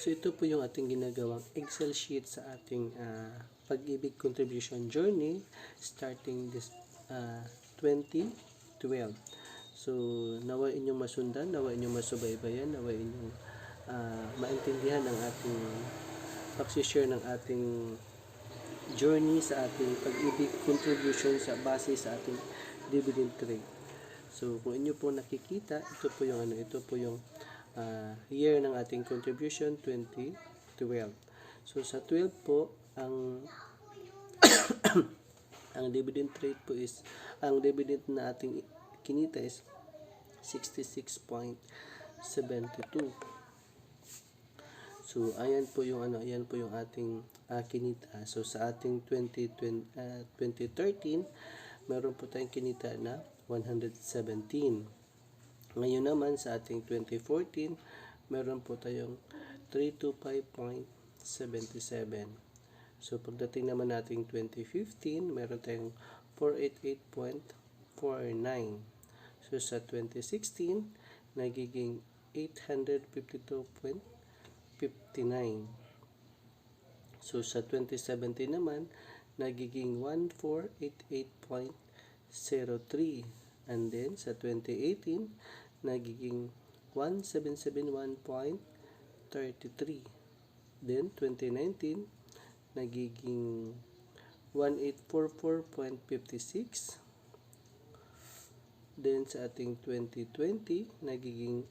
So ito po yung ating ginagawang Excel sheet sa ating pag-ibig contribution journey starting this 2012. So nawa inyong masundan, nawa inyong masubaybayan, nawa inyong maintindihan ang ating pag-share ng ating journey sa ating pag-ibig contribution sa base sa ating dividend trade. So kung inyo po nakikita, ito po yung year ng ating contribution 2012. So sa 12 po ang ang dividend rate po is ang dividend na ating kinita is 66.72. So ayan po yung ating kinita. So sa ating 2013 meron po tayong kinita na 117. Ngayon naman sa ating 2014, meron po tayong 325.77. So pagdating naman nating 2015, meron tayong 488.49. So sa 2016, nagiging 852.59. So sa 2017 naman, nagiging 1488.03. And then sa 2018, nagiging 1771.33. Then 2019, nagiging 1844.56. Then sa ating 2020, nagiging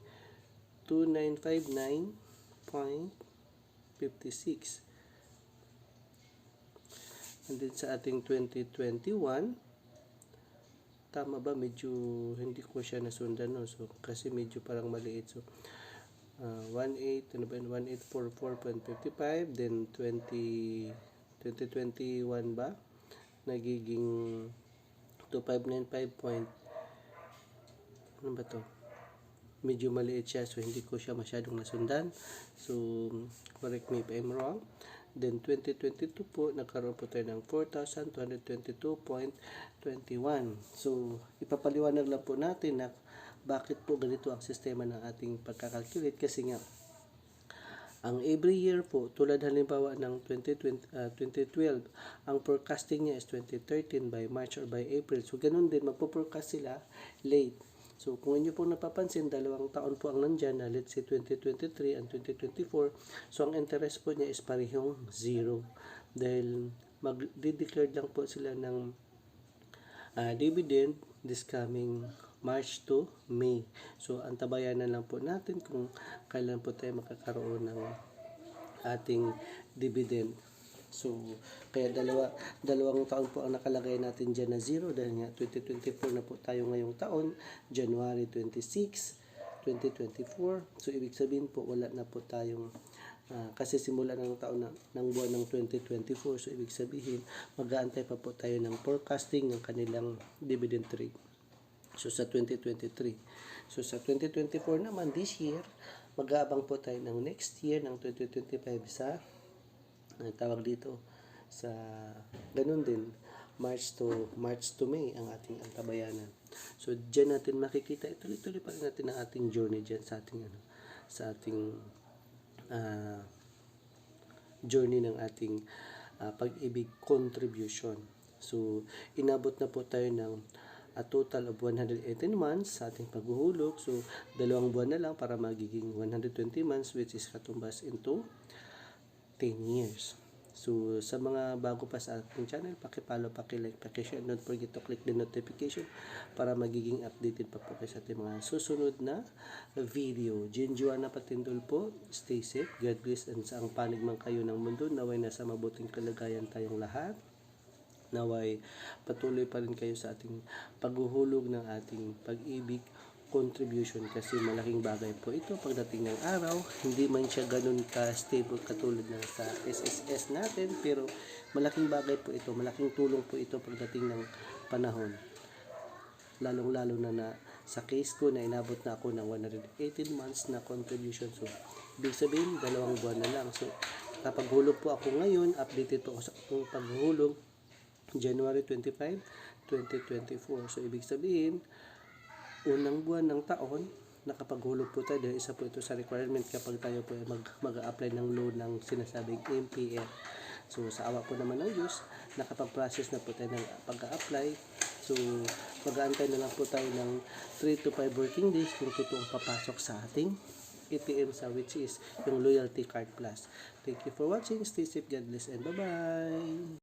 2959.56. And then sa ating 2021, tama ba? Medyo hindi ko siya nasundan, no? So kasi medyo parang maliit. So 1844.55, then 2021 ba? Nagiging 2595. Ano ba to? Medyo maliit siya, so hindi ko siya masyadong nasundan. So correct me if I'm wrong. Then 2022 po, nagkaroon po tayo ng 4,222.21. So ipapaliwanag lang po natin na bakit po ganito ang sistema ng ating pagkakalculate, kasi nga ang every year po, tulad halimbawa ng 2012, ang forecasting niya is 2013 by March or by April. So ganun din, magpo-forecast sila late. So kung inyo pong napapansin, 2 taon po ang nandyan na, let's say 2023 and 2024. So ang interest po niya is parehong 0. Dahil mag-declare lang po sila ng dividend this coming March to May. So antabayanan lang po natin kung kailan po tayo makakaroon ng ating dividend. So, kaya dalawang taon po ang nakalagay natin dyan na 0 dahil nga 2024 na po tayo ngayong taon, January 26, 2024. So, ibig sabihin po wala na po tayong kasi simula ng taon ng buwan ng 2024. So, ibig sabihin mag-aantay pa po tayo ng forecasting ng kanilang dividend rate. So, sa 2023. So, sa 2024 naman, this year, mag-aabang po tayo ng next year ng 2025 sa tawag dito sa ganun din March to May ang ating antabayanan. So diyan natin makikita, ituloy-tuloy pa rin natin ang ating journey diyan sa ating journey ng ating pag-ibig contribution. So inabot na po tayo ng a total of 118 months sa ating paghuhulog. So 2 buwan na lang para magiging 120 months, which is katumbas into 10 years. So, sa mga bago pa sa ating channel, paki-follow, paki-like, paki-share. Don't forget to click the notification para magiging updated pa po kayo sa ating mga susunod na video. Jinjuana Patindol po. Stay safe. God bless. And sa ang panig man kayo ng mundo, naway nasa mabuting kalagayan tayong lahat. Naway patuloy pa rin kayo sa ating paghuhulog ng ating pag-ibig contribution, kasi malaking bagay po ito pagdating ng araw. Hindi man siya ganun ka-stable katulad ng sa SSS natin, pero malaking bagay po ito, malaking tulong po ito pagdating ng panahon. Lalong-lalo na sa case ko na inabot na ako ng 118 months na contribution. So, ibig sabihin, 2 buwan na lang. So, kapaghulog po ako ngayon, updated po ako sa akong paghulog January 25, 2024. So, ibig sabihin, unang buwan ng taon, nakapaghulog po tayo dahil isa po ito sa requirement kapag tayo po ay mag-apply ng loan ng sinasabing MPF. So sa awa po naman ng Diyos, nakapag-process na po tayo ng pag-apply. So mag-aantay na lang po tayo ng 3 to 5 working days kung totoong papasok sa ating ATM sa which is yung Loyalty Card Plus. Thank you for watching. Stay safe, God bless, and bye-bye!